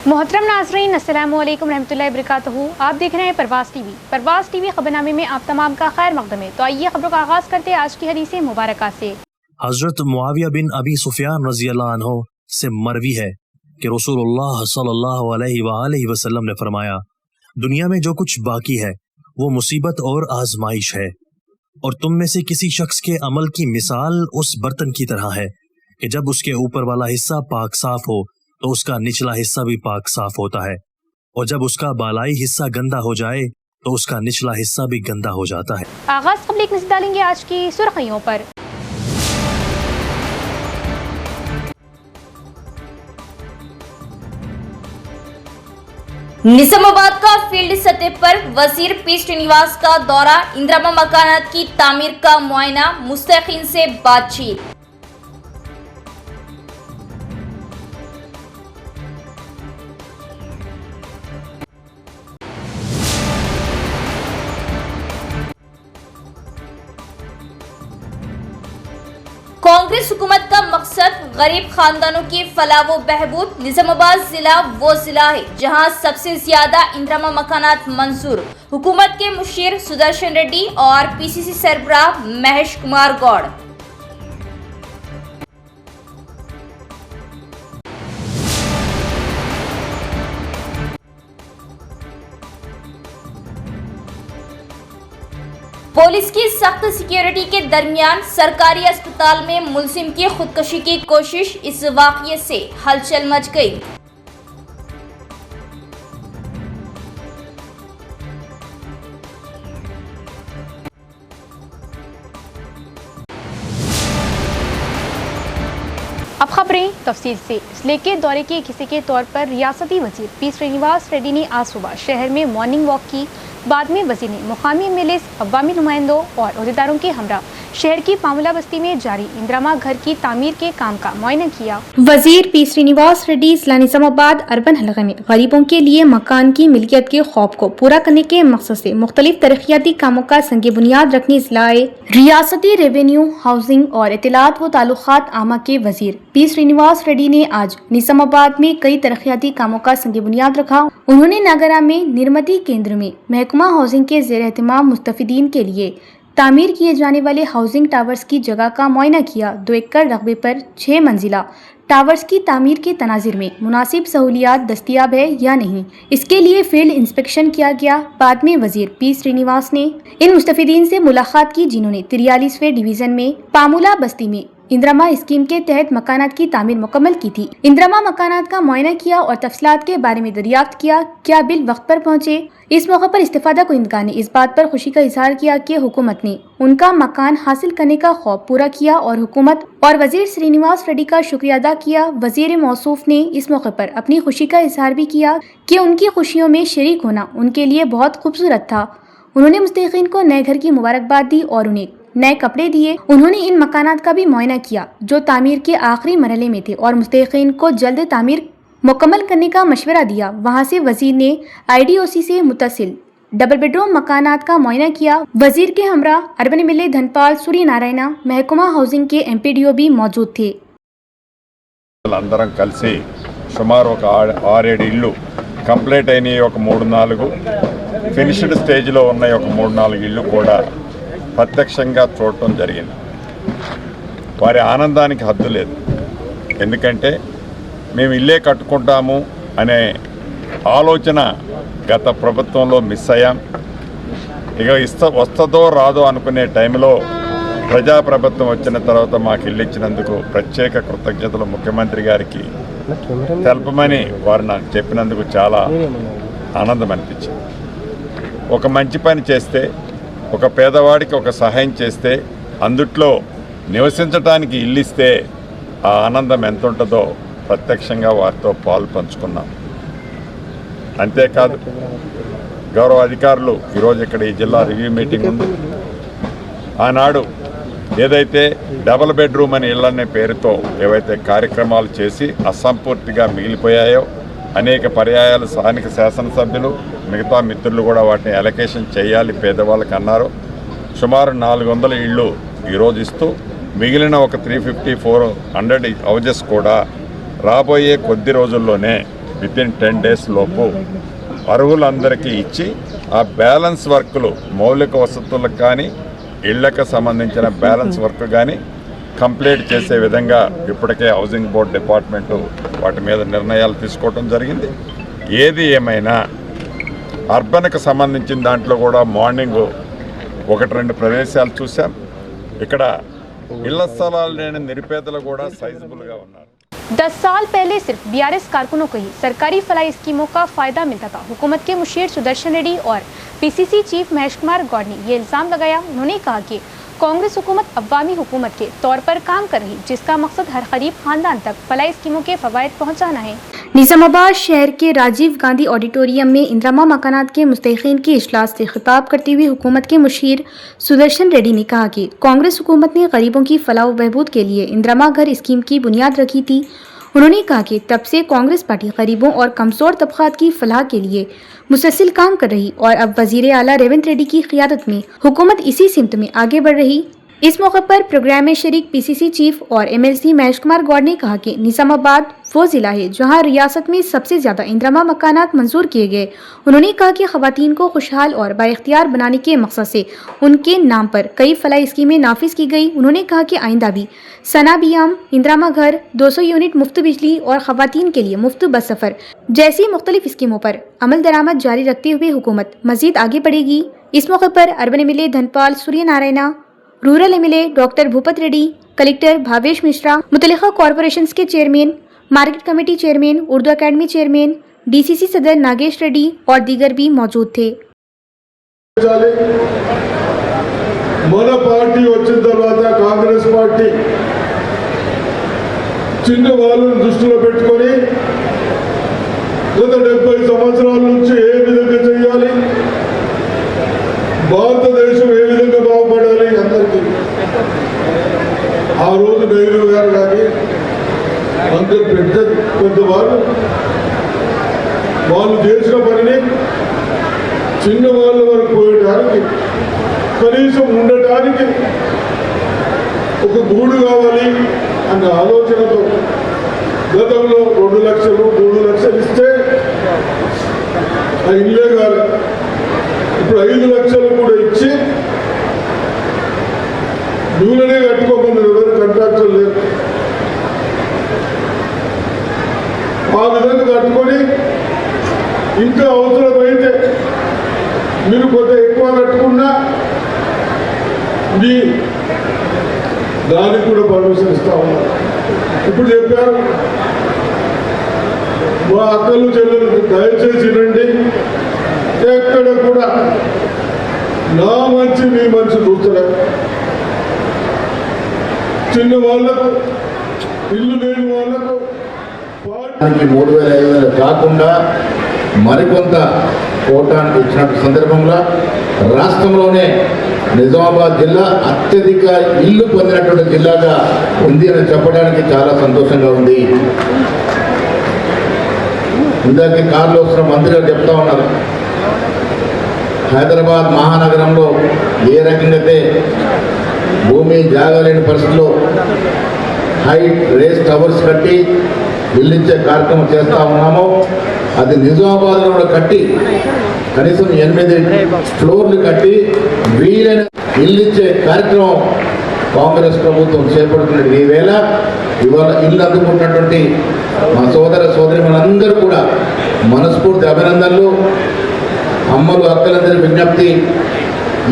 मोहतरम नाज़रीन, अस्सलामु अलैकुम रहमतुल्लाहि बरकातहू। आप देख रहे हैं परवाज़ टीवी। परवाज़ टीवी खबरनामे में आप तमाम का खैर मकदम है। तो आइए खबरों का आगाज करते हैं आज की हदीस मुबारक से। हजरत मुआविया बिन अबी सुफियान रज़ी अल्लाह अन्हु से मरवी है कि रसूलुल्लाह सल्लल्लाहु अलैहि वसल्लम ने फरमाया, दुनिया में जो कुछ बाकी है वो मुसीबत और आजमाइश है, और तुम में से किसी शख्स के अमल की मिसाल उस बर्तन की तरह है कि जब उसके ऊपर वाला हिस्सा पाक साफ हो तो उसका निचला हिस्सा भी पाक साफ होता है, और जब उसका बालाई हिस्सा गंदा हो जाए तो उसका निचला हिस्सा भी गंदा हो जाता है। आगाज कबल एक नजर डालेंगे आज की सुर्खियों पर। निजामाबाद का फील्ड सतह पर वजीर पी श्रीनिवास का दौरा, इंदिरा मकानात की तामीर का मुआयना, मुस्तहिकीन से बातचीत। कांग्रेस हुकूमत का मकसद गरीब खानदानों की फलाह व बहबूद। निजामाबाद जिला वो जिला है जहां सबसे ज्यादा इंदिरा मकानात मंजूर। हुकूमत के मुशीर सुदर्शन रेड्डी और पीसीसी सरबराह महेश कुमार गौड़। पुलिस की सख्त सिक्योरिटी के दरमियान सरकारी अस्पताल में मुलजिम की खुदकुशी की कोशिश, इस वाकये से हलचल मच गई। अब खबरें तफसील से। इसलिए के दौरे के हिस्से के तौर पर रियासती वजीर पी श्रीनिवास रेड्डी ने आज सुबह शहर में मॉर्निंग वॉक की। बाद में वजीर ने मुकामी एमएलए, अवामी नुमाइंदों और अहदेदारों के हमरा शहर की पामुला बस्ती में जारी इंदिरा घर की तामीर के काम का मुआयना किया। वजीर पी श्रीनिवास रेड्डी जिला निजामाबाद अर्बन हलका में गरीबों के लिए मकान की मिल्कियत के खौफ को पूरा करने के मकसद से मुख्तलिफ तरक्याती कामों का संग बुनियाद रखने जिलाए रियासती रेवेन्यू, हाउसिंग और इत्तलात व ताल्लुकात आमा के वजीर पी श्रीनिवास रेड्डी ने आज निजामाबाद में कई तरक्याती कामों का संग बुनियाद रखा। उन्होंने नागरा में निर्मती केंद्र में महकमा हाउसिंग के ज़ेर एहतमाम मुस्तफिदीन के लिए तामीर किए जाने वाले हाउसिंग टावर्स की जगह का मुआयना किया। 2 एकड़ रकबे पर 6 मंजिला टावर्स की तामीर के तनाजिर में मुनासिब सहूलियात दस्तियाब है या नहीं, इसके लिए फील्ड इंस्पेक्शन किया गया। बाद में वजीर पी श्रीनिवास ने इन मुस्तफिदीन से मुलाकात की जिन्होंने 43वें डिवीजन में पामुला बस्ती में इंदिरा स्कीम के तहत मकानात की तामीर मुकम्मल की थी। इंदिरा मकानात का मुआयना किया और तफसीलात के बारे में दरियाफ्त किया। क्या बिल वक्त पर पहुँचे? इस मौके पर इस्तिफादा कुंदगार ने इस बात पर खुशी का इजहार किया कि हुकूमत ने उनका मकान हासिल करने का खौफ पूरा किया और हुकूमत और वजीर श्रीनिवास रेड्डी का शुक्रिया अदा किया। वजीर मौसूफ ने इस मौके पर अपनी खुशी का इजहार भी किया कि उनकी खुशियों में शरीक होना उनके लिए बहुत खूबसूरत था। उन्होंने मुस्तहिकीन को नए घर की मुबारकबाद दी और उन्हें नए कपड़े दिए। उन्होंने इन मकानात का भी मुआयना किया जो तामीर के आखिरी मरहले में थे और मुस्तहिकीन को जल्द तामीर मुकम्मल करने का मशवरा दिया। वहां से वजीर ने IDOC से मुतसिल डबल बेडरूम मकानात का मुआयना किया। वजीर के हमरा अर्बन एमएलए धनपाल सूर्य नारायण, महकमा हाउसिंग के MPDO भी मौजूद थे। అందరం కలిసి సుమారు ఒక 6-7 ఇళ్ళు కంప్లీట్ అయినాయి, ఒక 3-4 ఫినిష్డ్ స్టేజ్లో ఉన్నాయి, ఒక 3-4 ఇళ్ళు కూడా ప్రత్యక్షంగా చూడటం జరిగింది. వారి ఆనందానికి హద్దు లేదు. ఎందుకంటే మేము ఇల్లే కట్టుకుంటాము అనే ఆలోచన గత ప్రభుత్వంలో మిస్ అయ్యాం. ఇక వస్తుందో రాదో అనుకునే టైంలో ప్రజాప్రభుత్వం వచ్చిన తర్వాత మాకు ఇల్లు ఇచ్చినందుకు ప్రత్యేక కృతజ్ఞతలు ముఖ్యమంత్రి గారికి తెలపమని వారు నాకు చెప్పినందుకు చాలా ఆనందం అనిపించింది. ఒక మంచి పని చేస్తే, ఒక పేదవాడికి ఒక సహాయం చేస్తే, అందుట్లో నివసించడానికి ఇల్లు ఇస్తే ఆ ఆనందం ఎంత ఉంటుందో ప్రత్యక్షంగా వారితో పాలు పంచుకున్నాం. అంతేకాదు గౌరవ అధికారులు ఈరోజు ఇక్కడ ఈ జిల్లా రివ్యూ మీటింగ్ ఉంది. ఆనాడు ఏదైతే డబుల్ బెడ్రూమ్ అని ఇళ్ళనే పేరుతో ఏవైతే కార్యక్రమాలు చేసి అసంపూర్తిగా మిగిలిపోయాయో అనేక పర్యాయాలు స్థానిక శాసనసభ్యులు మిగతా మిత్రులు కూడా వాటిని అలొకేషన్ చేయాలి పేదవాళ్ళకి అన్నారు. సుమారు 400 ఇళ్ళు ఈరోజు ఇస్తూ మిగిలిన ఒక 350-400 హౌజెస్ కూడా రాబోయే కొద్ది రోజుల్లోనే వితిన్ 10 days లోపు అర్హులందరికీ ఇచ్చి ఆ బ్యాలెన్స్ వర్క్లు మౌలిక వసతులకు కానీ ఇళ్లకు సంబంధించిన బ్యాలెన్స్ వర్క్ కానీ కంప్లీట్ చేసే విధంగా ఇప్పటికే హౌసింగ్ బోర్డ్ డిపార్ట్మెంటు వాటి మీద నిర్ణయాలు తీసుకోవడం జరిగింది. ఏది ఏమైనా అర్బన్కి సంబంధించిన దాంట్లో కూడా మార్నింగ్ 1-2 ప్రదేశాలు చూసాం. ఇక్కడ ఇళ్ల స్థలాలు లేని నిరుపేదలు కూడా సైజబుల్గా ఉన్నారు. 10 साल पहले सिर्फ BRS कारकुनों को ही सरकारी फलाई स्कीमों का फायदा मिलता था। हुकूमत के मुशीर सुदर्शन रेड्डी और PCC चीफ महेश कुमार गौड़ ने ये इल्ज़ाम लगाया। उन्होंने कहा कि कांग्रेस हुकूमत अवामी हुकूमत के तौर पर काम कर रही, जिसका मकसद हर गरीब खानदान तक फलाई स्कीमों के फवायद पहुँचाना है। निजामाबाद शहर के राजीव गांधी ऑडिटोरियम में इंदिरा मकानात के मुस्तहिकीन की इजलास से खिताब करते हुए हुकूमत के मुशीर सुदर्शन रेड्डी ने कहा कि कांग्रेस हुकूमत ने गरीबों की फलाह व बहबूद के लिए इंदिरा घर स्कीम की बुनियाद रखी थी। उन्होंने कहा कि तब से कांग्रेस पार्टी गरीबों और कमजोर तबकात की फलाह के लिए मुसलसिल काम कर रही और अब वजीर आला रेवंत रेड्डी की क़ियादत में हुकूमत इसी सिमत में आगे बढ़ रही। इस मौके पर प्रोग्राम में शरीक PCC चीफ और MLC महेश कुमार गौड़ ने कहा कि निजामाबाद वो जिला है जहां रियासत में सबसे ज्यादा इंदिरा मकानात मंजूर किए गए। उन्होंने कहा कि खवातीन को खुशहाल और बाइख्तियार बनाने के मकसद से उनके नाम पर कई फलाई स्कीमें नाफिज की गई। उन्होंने कहा कि आइंदा भी सना बियाम, इंदिरा घर, 200 यूनिट मुफ्त बिजली और खवातीन के लिए मुफ्त बस सफर जैसी मुख्तलिफ स्कीमों पर अमल दरामद जारी रखते हुए हुकूमत मजीद आगे बढ़ेगी। इस मौके पर urban MLA Dhanpal Surya Narayana, rural MLA doctor Bhupat Reddy, collector Bhavesh Mishra, मुतल्लिका कॉरपोरेशंस के chairman, market committee chairman, Urdu academy chairman, DCC सदर नागेश रेड्डी और दीगर भी मौजूद थे। మన పార్టీ వచ్చిన తర్వాత కాంగ్రెస్ పార్టీ చిన్న వాళ్ళని దృష్టిలో పెట్టుకొని గత 70 సంవత్సరాల నుంచి ఏ విధంగా చేయాలి, భారతదేశం ఏ విధంగా బాగుపడాలి అందరికీ ఆ రోజు నెహ్రూ గారు కానీ అందరు పెద్దవాళ్ళు వాళ్ళు చేసిన పనిని చిన్న వాళ్ళ వరకు పోయడానికి కనీసం ఉండటానికి ఒక గూడు కావాలి అన్న ఆలోచనతో గతంలో 2 లక్షలు 3 లక్షలు ఇస్తే ఆ ఇల్లే కాదు, ఇప్పుడు 5 లక్షలు కూడా ఇచ్చి నూనెనే కట్టుకోకుండా ఎవరు కాంట్రాక్టర్ లేరు. ఆ విధంగా కట్టుకొని ఇంకా అవసరమైతే మీరు కొంత ఎక్కువ కట్టుకున్నా మీ దానికి కూడా పర్మిషన్ ఇస్తా ఉన్నారు. ఇప్పుడు చెప్పారు మా అక్కలు చెల్లెలు దయచేసి రండి, ఎక్కడ కూడా నా మంచి మీ మంచి చూస్తలేదు. చిన్న వాళ్ళకు ఇల్లు లేని వాళ్ళకు 3,500 కాకుండా మరికొంత కోటానికి ఇచ్చిన సందర్భంలో రాష్ట్రంలోనే నిజామాబాద్ జిల్లా అత్యధిక ఇల్లు పొందినటువంటి జిల్లాగా ఉంది అని చెప్పడానికి చాలా సంతోషంగా ఉంది. ఇందాక కారులో వస్తున్న మంత్రి గారు చెప్తా ఉన్నారు, హైదరాబాద్ మహానగరంలో ఏ రకంగా అయితే భూమి జాగలేని పరిస్థితిలో హైట్ రేస్ టవర్స్ కట్టి ఇల్లిచ్చే కార్యక్రమం చేస్తూ ఉన్నామో అది నిజామాబాద్లో కూడా కట్టి కనీసం 8 ఫ్లోర్లు కట్టి వీలైన ఇల్లిచ్చే కార్యక్రమం కాంగ్రెస్ ప్రభుత్వం చేపడుతున్నది. ఈవేళ ఇవాళ ఇల్లు అందుకుంటున్నటువంటి మా సోదర సోదరిమణులందరూ కూడా మనస్ఫూర్తి అభినందనలు. అమ్మలు అక్కలందరి విజ్ఞప్తి,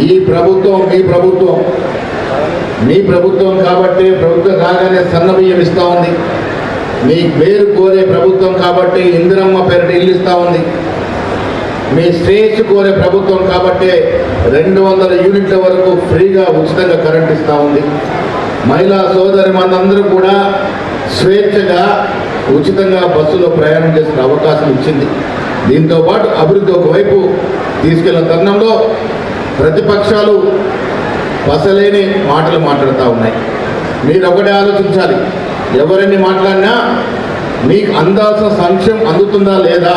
ఈ ప్రభుత్వం మీ ప్రభుత్వం కాబట్టి ప్రభుత్వం రాగానే సన్నబియ్యం ఇస్తూ ఉంది. మీ పేరు కోరే ప్రభుత్వం కాబట్టి ఇందిరమ్మ పేరిట ఇల్లు ఇస్తూ ఉంది. మీ శ్రేయస్సు కోరే ప్రభుత్వం కాబట్టి 200 యూనిట్ల వరకు ఫ్రీగా ఉచితంగా కరెంట్ ఇస్తూ ఉంది. మహిళా సోదరి మనందరూ కూడా స్వేచ్ఛగా ఉచితంగా బస్సులో ప్రయాణం చేసిన అవకాశం ఇచ్చింది. దీంతో పాటు అభివృద్ధి ఒకవైపు తీసుకెళ్లిన తరుణంలో ప్రతిపక్షాలు పసలేని మాటలు మాట్లాడుతూ ఉన్నాయి. మీరు ఒకటే ఆలోచించాలి, ఎవరిని మాట్లాడినా మీకు అందాల్సిన సంక్షేమం అందుతుందా లేదా,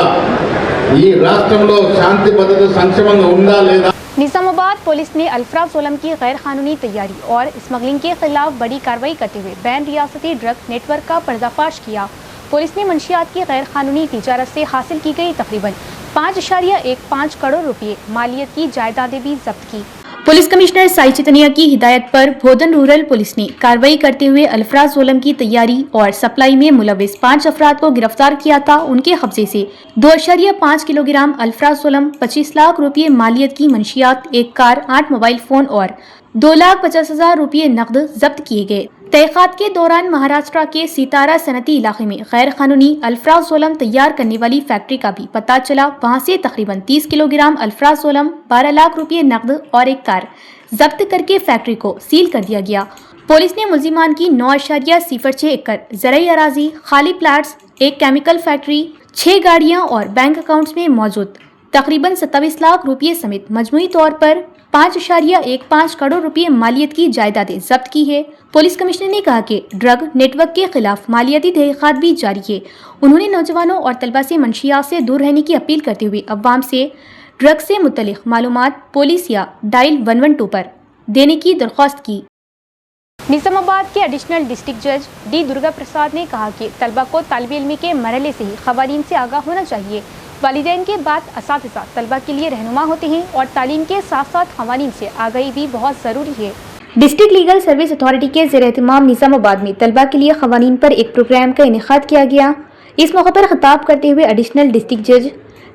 ఈ రాష్ట్రంలో శాంతి భద్రత సంక్షేమంగా ఉందా లేదా. निजामाबाद पुलिस ने अल्फ्रा सोलम की गैर कानूनी तैयारी और स्मगलिंग के खिलाफ बड़ी कार्रवाई करते हुए बैन रियासती ड्रग नेटवर्क का पर्दाफाश किया। पुलिस ने मंशियात की गैर कानूनी तिजारत से हासिल की गई तकरीबन 5.15 करोड़ रुपए मालियत की जायदादें भी जब्त की। पुलिस कमिश्नर साई चतनिया की हिदायत पर भोदन रूरल पुलिस ने कार्रवाई करते हुए अल्फराजोलम की तैयारी और सप्लाई में मुलविस 5 अफराद को गिरफ्तार किया था। उनके कब्जे से 2.5 किलोग्राम अल्फराजोलम, 25 लाख रुपए मालियत की मंशियात, 1 कार, 8 मोबाइल फोन और 2,50,000 रुपए नकद जब्त किए गए। तहकीकात के दौरान महाराष्ट्र के सितारा सनती इलाके में गैर कानूनी अल्फराजोलम तैयार करने वाली फैक्ट्री का भी पता चला। वहां से तकरीबन 30 किलोग्राम अल्फराजोलम, 12 लाख रुपए नकद और 1 कार जब्त करके फैक्ट्री को सील कर दिया गया। पुलिस ने मुलजिमान की 9.06 एकड़ ज़राई अराजी, खाली प्लाट्स, 1 केमिकल फैक्ट्री, 6 गाड़ियां और बैंक अकाउंट्स में मौजूद तकरीबन 27 लाख रुपए समेत मजमूई तौर पर 5.15 करोड़ रुपए मालियत की जायदादें जब्त की है। पुलिस कमिश्नर ने कहा कि ड्रग नेटवर्क के खिलाफ मालियाती तहकीकात भी जारी है। उन्होंने नौजवानों और तलबा से मंशियात से दूर रहने की अपील करते हुए अवाम से ड्रग से मुतल्लिक मालूमात पुलिस या डायल 112 पर देने की दरख्वास्त की। निजामाबाद के एडिशनल डिस्ट्रिक्ट जज डी दुर्गा प्रसाद ने कहा कि तलबा को तालिब इल्मी के मरहले से ही क़वानीन से आगाह होना चाहिए। वालिदैन के बाद असातिज़ा तलबा के लिए रहनुमा होते हैं और तालीम के साथ साथ क़वानीन से आगाही भी बहुत ज़रूरी है। डिस्ट्रिक्ट लीगल सर्विस अथॉरिटी के ज़ेर-ए-एहतमाम निज़ामाबाद में तलबा के लिए क़वानीन पर एक प्रोग्राम का इनेकाद किया गया। इस मौके पर खिताब करते हुए एडिशनल डिस्ट्रिक्ट जज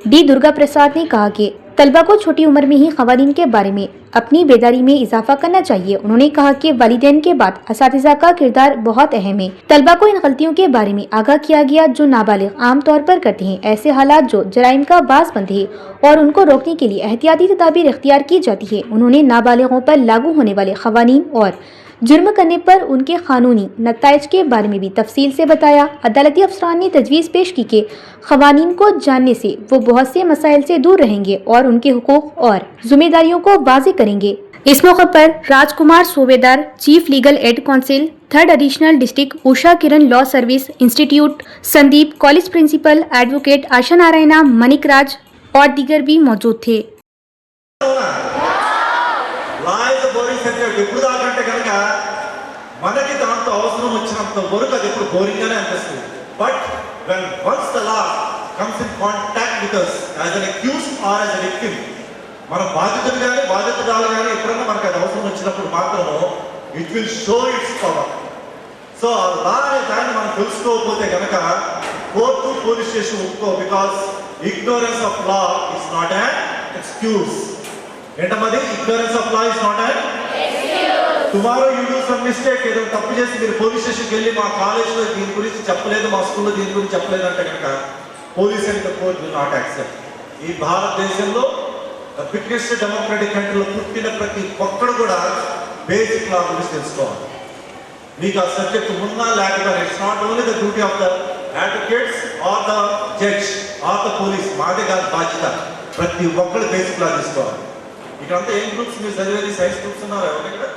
डी दुर्गा प्रसाद ने कहा कि तलबा को छोटी उम्र में ही क़वानीन के बारे में अपनी बेदारी में इजाफा करना चाहिए। उन्होंने कहा कि वालिदैन के बाद असातिज़ा का किरदार बहुत अहम है। तलबा को इन गलतियों के बारे में आगाह किया गया जो नाबालिग आम तौर पर करते हैं। ऐसे हालात जो जराइम का बास बनते हैं और उनको रोकने के लिए एहतियाती तदाबीर इख्तियार की जाती है। उन्होंने नाबालिगों पर लागू होने वाले क़वानीन और जुर्म करने पर उनके कानूनी नताइज के बारे में भी तफसील से बताया। अदालती अफसरान ने तजवीज़ पेश की कि क़वानीन को जानने से वो बहुत से मसाइल से दूर रहेंगे और उनके हुकूक और जिम्मेदारियों को वाज़ेह करेंगे। इस मौके पर राजकुमार सूबेदार, chief legal aid council, 3rd additional district, Usha Kiran law service institute, Sandeep college principal, advocate Asha Narayana, Manik Raj और दीगर भी मौजूद थे। ఎప్పుడు దాకంటే కనుక మనకి దాంతో అవసరం వచ్చినంత వరకు అది ఎప్పుడు బోరింగ్ గానే అనిపిస్తుంది. But when once the law comes in contact with us as an accused or as a victim, మన బాధితుడు కానీ బాధితురాలు కానీ ఎప్పుడన్నా మనకు అది అవసరం వచ్చినప్పుడు మాత్రము it will show its power. So ఆ లా అనే దాన్ని మనం తెలుసుకోకపోతే కనుక కోర్టు పోలీస్ స్టేషన్ ఒప్పుకో, because ignorance of law is not an excuse. ఏంటమ్మది? Ignorance of law is not an tomorrow you do some mistake, ఏదో తప్పు చేసి మీరు పోలీస్ స్టేషన్కి వెళ్ళి మా కాలేజ్లో దీని గురించి చెప్పలేదు, మా స్కూల్లో దీని గురించి చెప్పలేదు అంటే కనుక police and the court will not accept. ఈ భారతదేశంలో బిగ్గెస్ట్ డెమోక్రటిక్ కంట్రీలో పుట్టిన ప్రతి ఒక్కడు కూడా బేసిక్ లా గురించి తెలుసుకోవాలి. మీకు ఆ సబ్జెక్ట్ ఉన్నా లేకపోయినా it's not only the duty of the advocates or the judge or the police, మాదే కాదు బాధ్యత. ప్రతి ఒక్కరు బేసిక్ లా తీసుకోవాలి. ఇక్కడంతా ఏం గ్రూప్స్ మీరు చదివేది? సైన్స్ గ్రూప్స్ ఉన్నారు ఎవరు ఇక్కడ?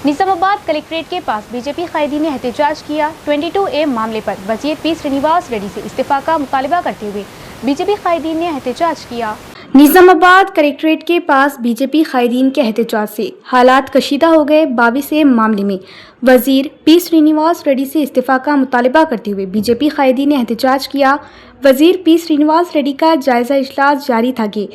निजामाबाद कलेक्ट्रेट के पास बीजेपी कायदीन ने एहतजाज किया। 22A मामले पर वजीर पी श्रीनिवास रेड्डी से इस्तीफा का मुतालबा करते हुए बीजेपी कायदीन ने एहतजाज किया। निजामाबाद कलेक्ट्रेट के पास बीजेपी कायदीन के एहतजाज से हालात कशीदा हो गए। 22A मामले में वजीर पी श्रीनिवास रेड्डी से इस्तीफा का मुतालबा करते हुए बीजेपी कायदीन ने एहतजाज किया। वजीर पी श्रीनिवास रेड्डी का जायजा इजलास जारी था कि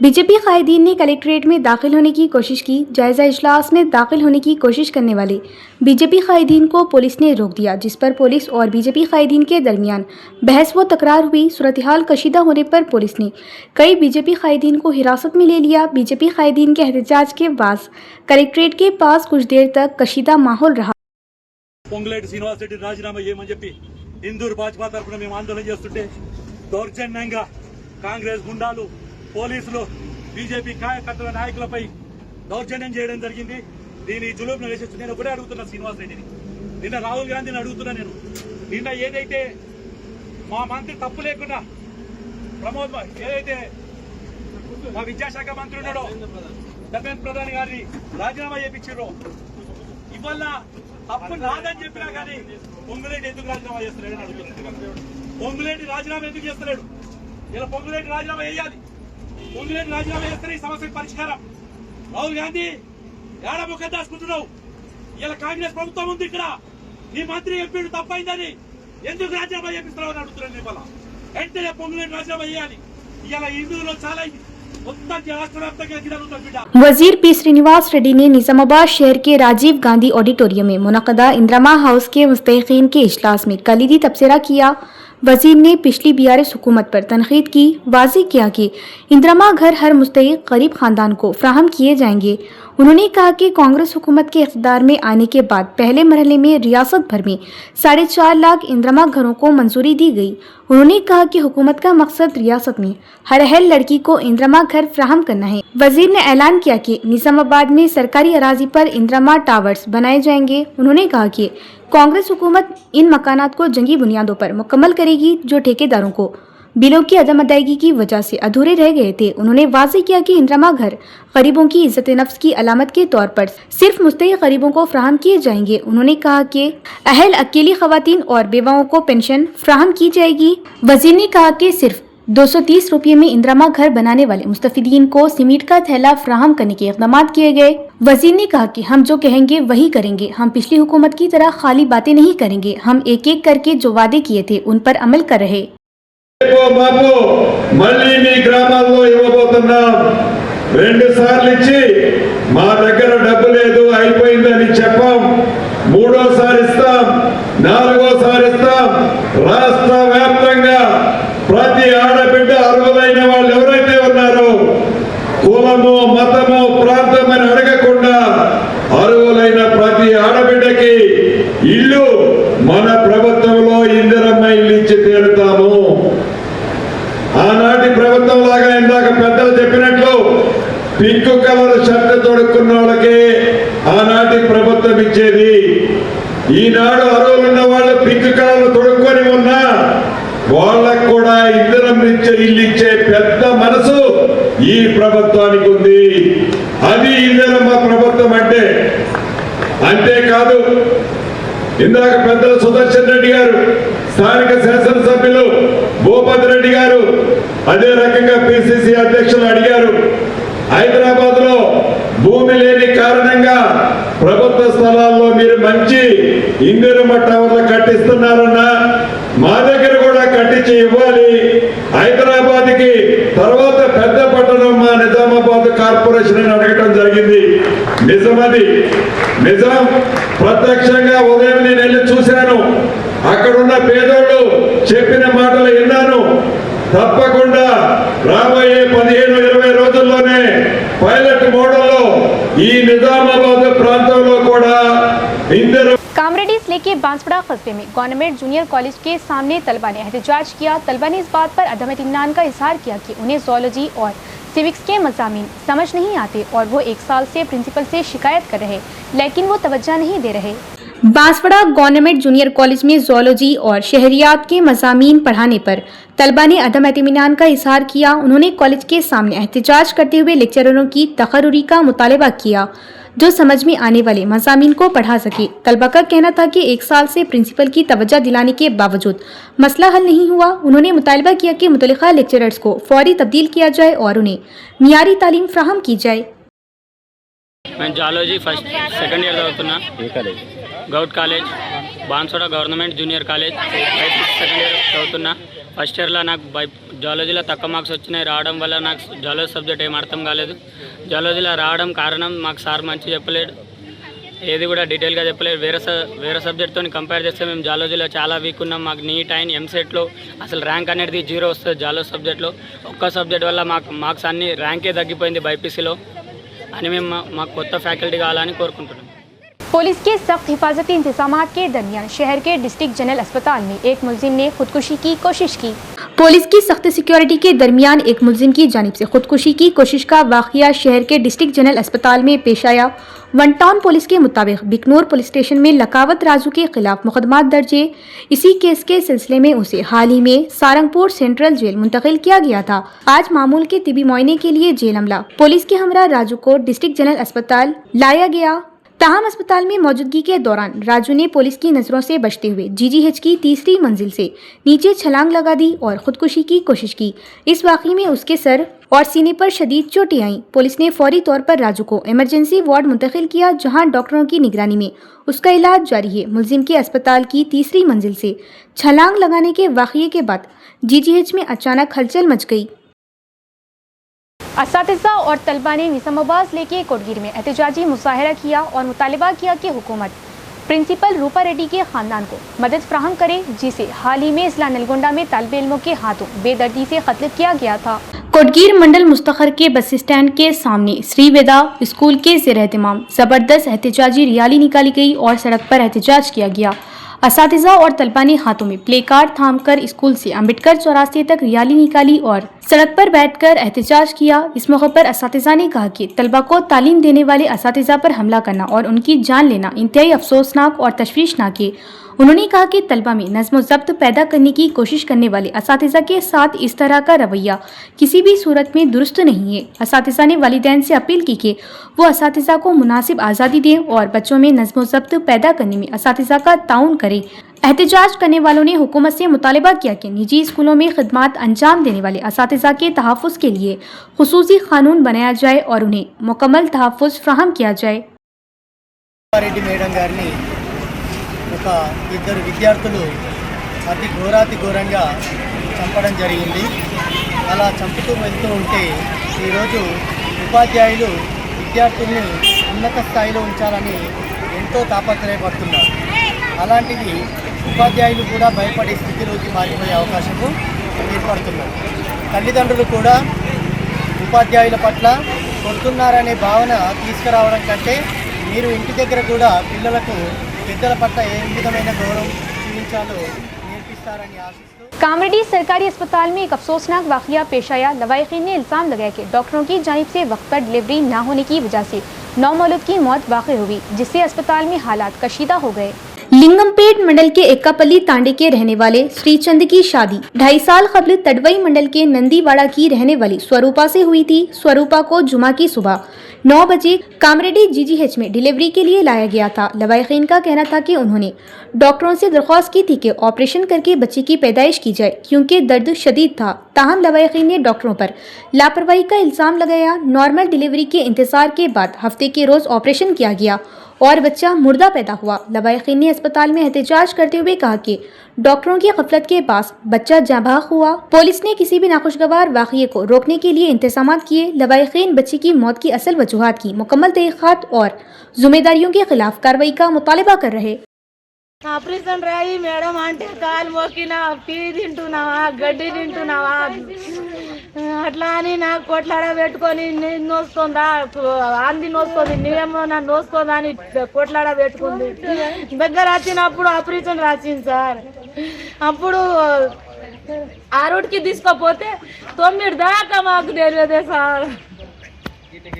बीजेपी कायदीन ने कलेक्ट्रेट में दाखिल होने की कोशिश की। जायजा इजलास में दाखिल होने की कोशिश करने वाले बीजेपी कायदीन को पुलिस ने रोक दिया, जिस पर पुलिस और बीजेपी कायदीन के दरमियान बहस व तकरार हुई। सूरत हाल कशीदा होने पर पुलिस ने कई बीजेपी कायदीन को हिरासत में ले लिया। बीजेपी कायदीन के एहतजाज के बाद कलेक्ट्रेट के पास कुछ देर तक कशीदा माहौल रहा। పొంగులేటి శ్రీనివాస్ రెడ్డి రాజీనామా చేయమని చెప్పి ఇందూరు భాజపా తరఫున మేము ఆందోళన చేస్తుంటే దౌర్జన్యంగా కాంగ్రెస్ గుండాలు, పోలీసులు, బీజేపీ కార్యకర్తల నాయకులపై దౌర్జన్యం చేయడం జరిగింది. దీని జులుంను వేసేసి నేను ఒకటే అడుగుతున్నా శ్రీనివాస్ రెడ్డిని, నిన్న రాహుల్ గాంధీని అడుగుతున్నా నేను, నిన్న ఏదైతే మా మంత్రి తప్పు లేకుండా ప్రమోద్ ఏదైతే మా విద్యాశాఖ మంత్రి ఉన్నాడో ధర్మేంద్ర ప్రధాన్ గారిని రాజీనామా చేయించారో, ఇవాళ తప్పు నాదని చెప్పినా కానీ పొంగులేటి ఎందుకు రాజీనామా చేస్తలేడు అని అడుగుతున్నాను. పొంగులేటి రాజీనామా ఎందుకు చేస్తలేడు? ఇలా పొంగులేటి రాజీనామా వేయాలి. పొంగులేటి రాజీనామా చేస్తే ఈ సమస్యకు పరిష్కారం. రాహుల్ గాంధీ ఏడ ముఖం దాచుకుంటున్నావు? ఇలా కాంగ్రెస్ ప్రభుత్వం ఉంది ఇక్కడ నీ మంత్రి ఎంపీలు తప్పైందని ఎందుకు రాజీనామా చేపిస్తున్నావు అని అడుగుతున్నాను నీ వల్ల వెంటనే పొంగులేని రాజీనామా చేయాలి ఇలా హిందువులో చాలా మొత్తం రాష్ట్ర వ్యాప్తంగా జరుగుతుంది బిడ్డ वजीर पी श्रीनिवास रेड्डी ने निजामाबाद शहर के राजीव गांधी ऑडिटोरियम में मुनक़दा इंदिरा हाउस के मुस्तहिक़ीन के इजलास में कलीदी तबसरा किया। वजीर ने पिछली बीआरएस हुकूमत पर तनकीद की, वाज़ेह किया कि इंदिरा घर हर मुस्तहिक़ गरीब खानदान को फ्राहम किए जाएंगे। उन्होंने कहा कि कांग्रेस हुकूमत के इक़्तिदार में आने के बाद पहले मरहले में रियासत भर में 4.5 लाख इंदिरा घरों को मंजूरी दी गई। उन्होंने कहा कि हुकूमत का मकसद रियासत में हर अहल लड़की को इंदिरा घर फ्राहम करना है। वजीर ने ऐलान किया कि निजामाबाद में सरकारी अराजी पर इंदिरा टावर्स बनाए जाएंगे। उन्होंने कहा कि कांग्रेस हुकूमत इन मकानात को जंगी बुनियादों पर मुकम्मल करेगी जो ठेकेदारों को बिलों की अदम अदायगी की वजह से अधूरे रह गए थे। उन्होंने वाज़ेह किया कि इंदिरा घर गरीबों की इज्जत नफ्स की अलामत के तौर पर सिर्फ मुस्तहिक़ गरीबों को फ्राहम किए जाएंगे। उन्होंने कहा कि अहल अकेली खवातीन और बेवाओं को पेंशन फ्राहम की जाएगी। वजीर ने कहा कि सिर्फ 230 रुपये में इंदिरा घर बनाने वाले मुस्तफिदीन को सीमेंट का थैला फ्राहम करने के इक़दाम किए गए। वजीर ने कहा कि हम जो कहेंगे वही करेंगे, हम पिछली हुकूमत की तरह खाली बातें नहीं करेंगे, हम एक एक करके जो वादे किए थे उन पर अमल कर रहे। బాబు మళ్ళీ మీ గ్రామాల్లో ఇవ్వబోతున్నాం 2 సార్లు ఇచ్చి మా దగ్గర డబ్బు లేదు అయిపోయిందని చెప్పాం 3ఓసారి ఇస్తాం 4ఓసారి ఇస్తాం రాష్ట్ర వ్యాప్తంగా ప్రతి ఆడబిడ్డ అర్హులైన వాళ్ళు ఎవరైతే ఉన్నారో కులము మతము ప్రాంతం అని అడగకుండా అర్హులైన ప్రతి ఆడబిడ్డకి ఇల్లు మన ప్రభుత్వంలో ఇందిరమ్మ ఇల్లు ఇచ్చి తీరుతాము। ఆనాటి ప్రభుత్వం లాగా ఇందాక పెద్దలు చెప్పినట్లు పింక్ కలర్ షర్ట్ తొడుక్కున్న వాళ్ళకి ఆనాటి ప్రభుత్వం ఇచ్చేది। ఈనాడు అర్హులున్న వాళ్ళు పింక్ కలర్ తొడుక్కొని ఉన్నా వాళ్ళకు కూడా ఇందిరమ్మ ఇచ్చే ఇల్లు ఇచ్చే పెద్ద మనసు ఈ ప్రభుత్వానికి ఉంది। అది ఇందిరమ్మ ప్రభుత్వం అంటే। అంతేకాదు ఇందాక పెద్దలు సుదర్శన్ రెడ్డి గారు స్థానిక శాసనసభ్యులు భూపతి రెడ్డి గారు అదే రకంగా పిసిసి అధ్యక్షులు అడిగారు హైదరాబాద్ లో భూమి లేని కారణంగా ప్రభుత్వ స్థలాల్లో మీరు మంచి ఇందిరమ్మ టవర్లు కట్టిస్తున్నారన్నా మా దగ్గర కూడా కట్టించి ఇవ్వాలి। హైదరాబాద్ కి తర్వాత పెద్ద పట్టణం మా నిజామాబాద్ కార్పొరేషన్ అని అడగటం జరిగింది। నిజమది నిజం ప్రత్యక్షంగా ఉదయం నేను వెళ్ళి చూశాను అక్కడున్న పేదోళ్ళు చెప్పిన మాటలు విన్నాను। తప్పకుండా రాబోయే 15-20 రోజుల్లోనే పైలట్ మోడల్లో ఈ నిజామాబాద్ ప్రాంతంలో కూడా ఇందిరా कामरेडी जिले के बांसवाड़ा कस्बे में गवर्नमेंट जूनियर कॉलेज के सामने तलबा ने एहतजाज किया। तलबा ने इस बात पर अदम इत्मीनान का इजहार किया कि उन्हें ज़ूलॉजी और सिविक्स के मज़ामीन समझ नहीं आते और वो 1 साल से प्रिंसिपल से शिकायत कर रहे लेकिन वो तवज्जो नहीं दे रहे। बांसवाड़ा गवर्नमेंट जूनियर कॉलेज में ज़ूलॉजी और शहरियात के मज़ामीन पढ़ाने पर तलबा ने अदम इत्मीनान का इजहार किया। उन्होंने कॉलेज के सामने एहतजाज करते हुए लेक्चररों की तकर्रुरी का मुतालबा किया जो समझ में आने वाले मज़ामीन को पढ़ा सके। तलबा का कहना था कि 1 साल से प्रिंसिपल की तवज्जो दिलाने के बावजूद मसला हल नहीं हुआ। उन्होंने मुतालबा किया कि मुतल्लिका लेक्चरर्स को फौरी तब्दील किया जाए और उन्हें मियारी तालीम फ्राहम की जाए। मैं जूलॉजी फर्स्ट सेकंड ईयर చదువుతున్నా గౌట్ college Banswada government junior college second year చదువుతున్నా। ఫస్ట్ ఇయర్లో నాకు జూలॉजीలో తక్కువ మార్క్స్ వచ్చినాయి రావడం వల్ల నాకు జూలॉजी సబ్జెక్ట్ ఏం అర్థం కాలేదు। జూలॉजीలో రావడం కారణం మాకు సార్ మంచి చెప్పలేడు ఏది కూడా డీటెయిల్గా చెప్పలేదు। వేరే సబ్జెక్ట్తో కంపేర్ చేస్తే మేము జూలॉजीలో చాలా వీక్ ఉన్నాం। మాకు నీట్ అయిన ఎంసెట్లో అసలు ర్యాంక్ అనేది 0 వస్తుంది జూలॉजी సబ్జెక్ట్లో। ఒక్క సబ్జెక్ట్ వల్ల మాకు మార్క్స్ అన్ని ర్యాంకే తగ్గిపోయింది బైపీసీలో అని మేము మాకు కొత్త ఫ్యాకల్టీ కావాలని కోరుకుంటున్నాం। पुलिस के सख्त हिफाजती इंतजाम के दरमियान शहर के डिस्ट्रिक्ट जनरल अस्पताल में एक मुलजिम ने खुदकुशी की कोशिश की। पुलिस की सख्त सिक्योरिटी के दरमियान एक मुलजिम की जानिब से खुदकुशी की कोशिश का वाक़या शहर के डिस्ट्रिक्ट जनरल अस्पताल में पेश आया। वन टाउन पुलिस के मुताबिक बिकनूर पुलिस स्टेशन में लकावत राजू के खिलाफ मुकदमा दर्ज है। इसी केस के सिलसिले में उसे हाल ही में सारंगपुर सेंट्रल जेल मुंतकिल किया गया था। आज मामूल के तिबी मुआयने के लिए जेल अमला पुलिस के हमरा राजू को डिस्ट्रिक्ट जनरल अस्पताल लाया गया। ताहम अस्पताल में मौजूदगी के दौरान राजू ने पुलिस की नजरों से बचते हुए जीजीएच की तीसरी मंजिल से नीचे छलांग लगा दी और खुदकुशी की कोशिश की। इस वाकये में उसके सर और सीने पर शदीद चोटें आईं। पुलिस ने फौरी तौर पर राजू को इमरजेंसी वार्ड मुंतकिल किया, जहां डॉक्टरों की निगरानी में उसका इलाज जारी है। मुलजिम के अस्पताल की तीसरी मंजिल से छलांग लगाने के वाकये के बाद जीजीएच में अचानक हलचल मच गई। असातिज़ा और तलबा ने निज़ामाबाद लेके कोटगीर में एहतजाजी मुजाहरा किया और मुतालबा किया कि हुकूमत प्रिंसिपल रूपा रेड्डी के खानदान को मदद फ्राहम करे, जिसे हाल ही में इस्ला नलगोंडा में तालिब इल्मों के हाथों बेदर्दी से कत्ल किया गया था। कोटगीर मंडल मुस्तखर के बस स्टैंड के सामने श्री वेदा स्कूल के ज़ेर एहतमाम जबरदस्त एहतजाजी रैली निकाली गई और सड़क पर एहतजाज किया गया। असातिज़ा और तलबा ने हाथों में प्ले कार्ड थामकर स्कूल से अम्बेडकर चौरास्ते तक रैली निकाली और सड़क पर बैठकर एहतजाज किया। इस मौके पर असातिज़ा ने कहा कि तलबा को तालीम देने वाले असातिज़ा पर हमला करना और उनकी जान लेना इंतहाई अफसोसनाक और तशवीशनाक है। उन्होंने कहा कि तलबा में नज़्म ज़ब्त पैदा करने की कोशिश करने वाले असातिज़ा के साथ इस तरह का रवैया किसी भी सूरत में दुरुस्त नहीं है। असातिज़ा ने वालिदैन से अपील की कि वो असातिज़ा को मुनासिब आज़ादी दें और बच्चों में नज़्म ज़ब्त पैदा करने में असातिज़ा का ताउन करें। एहतजाज करने वालों ने हुकूमत से मुतालबा किया कि निजी स्कूलों में खिदमात अंजाम देने वाले असातिज़ा के तहफ़्फ़ुज़ के लिए खुसूसी कानून बनाया जाए और उन्हें मुकम्मल तहफ़्फ़ुज़ फ्राहम किया जाए। ఒక ఇద్దరు విద్యార్థులు అతి ఘోరంగా చంపడం జరిగింది. అలా చంపుతూ వెళ్తూ ఉంటే ఈరోజు ఉపాధ్యాయులు విద్యార్థుల్ని ఉన్నత స్థాయిలో ఉంచాలని ఎంతో తాపత్రయపడుతున్నారు. అలాంటిది ఉపాధ్యాయులు కూడా భయపడే స్థితిలోకి మారిపోయే అవకాశము ఏర్పడుతున్నది. తల్లిదండ్రులు కూడా ఉపాధ్యాయుల పట్ల కొడుతున్నారనే భావన తీసుకురావడం కంటే మీరు ఇంటి దగ్గర కూడా పిల్లలకు పెద్దల పట్ల ఏ విధమైన గౌరవం చూపించాలో నేర్పిస్తారని ఆశిస్తూ कामरेडी सरकारी अस्पताल में एक अफसोसनाक वाकया पेश आया। लवाहिकीन ने इल्ज़ाम लगाया कि डॉक्टरों की जानिब से वक्त पर डिलीवरी न होने की वजह से नौमौलूद की मौत वाक़ई हुई, जिससे अस्पताल में हालात कशीदा हो गए। लिंगमपेट मंडल के एक्कापल्ली तांडे के रहने वाले श्रीचंद की शादी 2.5 साल कबल तडवई मंडल के नंदीवाड़ा की रहने वाली स्वरूपा से हुई थी। स्वरूपा को जुमा की सुबह 9 बजे कामरेडी जीजीएच में डिलीवरी के लिए लाया गया था। लवाहिकीन का कहना था कि उन्होंने डॉक्टरों से दरख्वास्त की थी कि ऑपरेशन करके बच्चे की पैदाइश की जाए, क्योंकि दर्द शदीद था। ताहम लवाहिकीन ने डॉक्टरों पर लापरवाही का इल्ज़ाम लगाया। नॉर्मल डिलीवरी के इंतजार के बाद हफ्ते के रोज़ ऑपरेशन किया गया और बच्चा मुर्दा पैदा हुआ। लवाहिकीन ने अस्पताल में एहतजाज करते हुए कहा कि डॉक्टरों की गफलत के पास बच्चा जाबाग हुआ। पुलिस ने किसी भी नाखुशगवार वाक़ये को रोकने के लिए इंतजाम किए। लवाहिकीन बच्चे की मौत की असल वजूहात की मुकम्मल तहक़ीक़ात और जिम्मेदारियों के खिलाफ कार्रवाई का मुतालबा कर रहे। ఆపరేషన్ రాయి మేడం అంటే కాలు మోకినా పీ తింటున్నావా గడ్డి తింటున్నావా అట్లా అని నాకు కొట్లాడ పెట్టుకొని నేను నోస్తుందా అంది నోస్తుంది నువ్వేమో నన్ను నోస్తుందా అని కొట్లాడ పెట్టుకుంది. దగ్గర వచ్చినప్పుడు ఆపరేషన్ రాసింది సార్. అప్పుడు ఆ రూట్కి తీసుకోపోతే 9 దాకా మాకు తెలియదే సార్.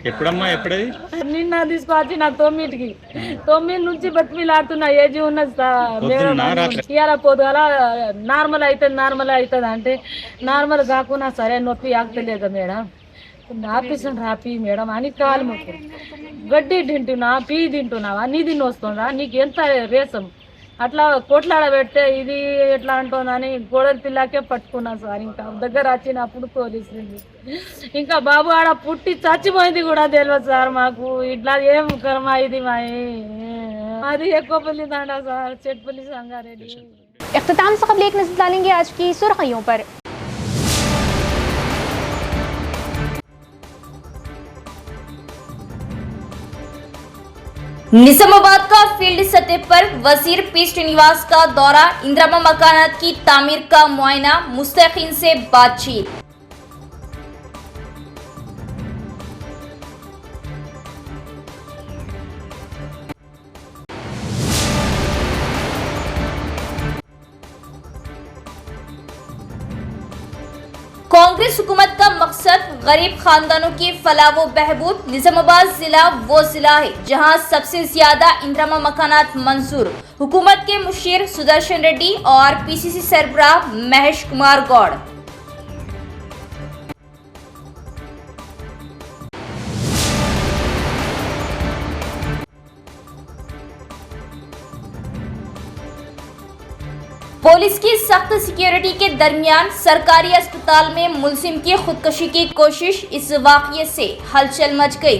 ఎప్పుడమ్మా ఎప్పుడది నిన్న తీసుకొచ్చి నా 9 నుంచి బతిమిలాడుతున్నా. ఏజీ ఉన్నది ఇవాళ పొద్దుగల నార్మల్ అవుతుంది అంటే నార్మల్ కాకుండా సరే నొప్పి ఆగతలేదా మేడం ఆపరేషన్ రాపి మేడం అని కాలు మొక్కు గడ్డి తింటున్నా పీ తింటున్నావా నీది నొస్తుందా నీకు ఎంత రేసం అట్లా కొట్లాడ పెడితే ఇది ఎట్లా అంటుందని గోడల పిల్లకే పట్టుకున్నా సార్. ఇంకా దగ్గర వచ్చినప్పుడు పోలీసులు ఇంకా బాబు ఆడ పుట్టి చచ్చిపోయింది కూడా తెలియదు సార్ మాకు. ఇట్లా ఏం కర్మ ఇది అది ఎక్కువపల్లి తాండా సార్ చెట్పల్లి సంగారెడ్డి. इख्तिताम से कबल एक नज़र डालेंगे आज की सुर्खियों पर। निजामाबाद का फील्ड सतह पर वजीर पी श्रीनिवास का दौरा, इंदिरा मकानात की तामीर का मुआयना, मुस्तकीन से बातचीत। कांग्रेस हुकूमत का मकसद गरीब खानदानों की फलाह व बहबूद। निजामाबाद जिला वो जिला है जहां सबसे ज्यादा इंदिरा मकानात मंजूर। हुकूमत के मुशीर सुदर्शन रेड्डी और पीसीसी सरबराह महेश कुमार गौड़। पुलिस की सख्त सिक्योरिटी के दरमियान सरकारी अस्पताल में मुलजिम की खुदकुशी की कोशिश, इस वाकये से हलचल मच गई।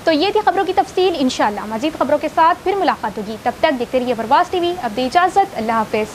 तो ये थी खबरों की तफसील। इंशाअल्लाह मजीद खबरों के साथ फिर मुलाकात होगी। तब तक देखते रहिए प्रवास टीवी। अब दे इजाजत, अल्लाह हाफिज।